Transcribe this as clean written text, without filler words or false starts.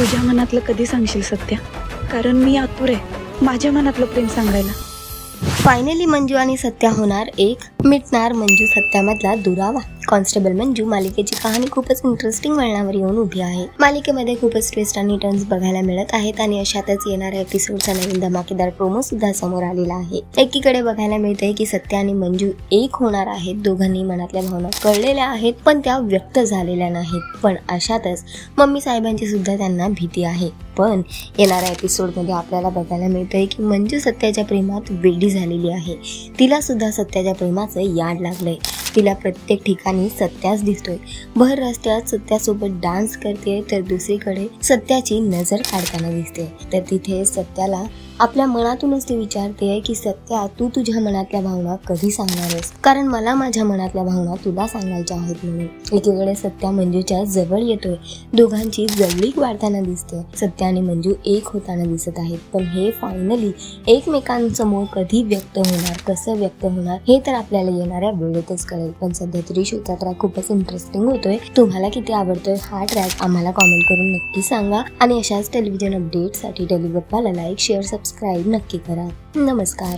तुझ्या मनातलं कधी सांगशील सत्या? कारण मी आतुर आहे माझ्या मनातलं प्रेम सांगायला. फायनली मंजू आणि सत्या होणार एक. मिटणार मंजू सत्यामधला दुरावा. कॉन्स्टेबल मंजू मालिकेची कहाणी खूपच इंटरेस्टिंग वळणावर येऊन उभी आहे. मालिकेमध्ये खूपच ट्विस्ट आणि टर्न्स बघायला मिळत आहेत आणि अशातच येणाऱ्या एपिसोडचा नवीन धमाकेदार प्रोमो सुद्धा समोर आलेला आहे. एकीकडे बघायला मिळतंय की सत्या आणि मंजू एक होणार आहेत. दोघांनी मनातल्या भावना कळलेल्या आहेत पण त्या व्यक्त झालेल्या नाहीत. पण अशातच मम्मी साहेबांची सुद्धा त्यांना भीती आहे. पण येणाऱ्या एपिसोडमध्ये आपल्याला बघायला मिळतंय की मंजू सत्याच्या प्रेमात वेडी झालेली आहे. तिला सुद्धा सत्याच्या प्रेमाचं याड लागलंय. तिला प्रत्येक ठिकाणी सत्याच दिसतोय. भर रस्त्यात सत्यासोबत डान्स करते तर दुसरीकडे सत्याची नजर काढताना दिसते. तर तिथे सत्याला आपल्या मनातूनच ती विचारते की सत्या तू तुझ्या मनातल्या भावना कधी सांगणारस, कारण मला माझ्या मनातल्या भावना तुला सांगायच्या आहेत म्हणून. एकीकडे सत्या मंजूच्या जवळ येतोय. दोघांची जवळीक वाढताना दिसते. सत्या आणि मंजू एक होताना दिसत आहेत. पण हे फायनली एकमेकांसमोर कधी व्यक्त होणार, कसं व्यक्त होणार हे तर आपल्याला येणाऱ्या वेळेतच कळेल. पण सध्या तरी शोचा ट्रॅक खूपच इंटरेस्टिंग होतोय. तुम्हाला किती आवडतोय हा ट्रॅक आम्हाला कॉमेंट करून नक्की सांगा. आणि अशाच टेलिव्हिजन अपडेटसाठी टेलिगप्पाला लाईक, शेअर, सबस्क्राईब नक्की करा. नमस्कार.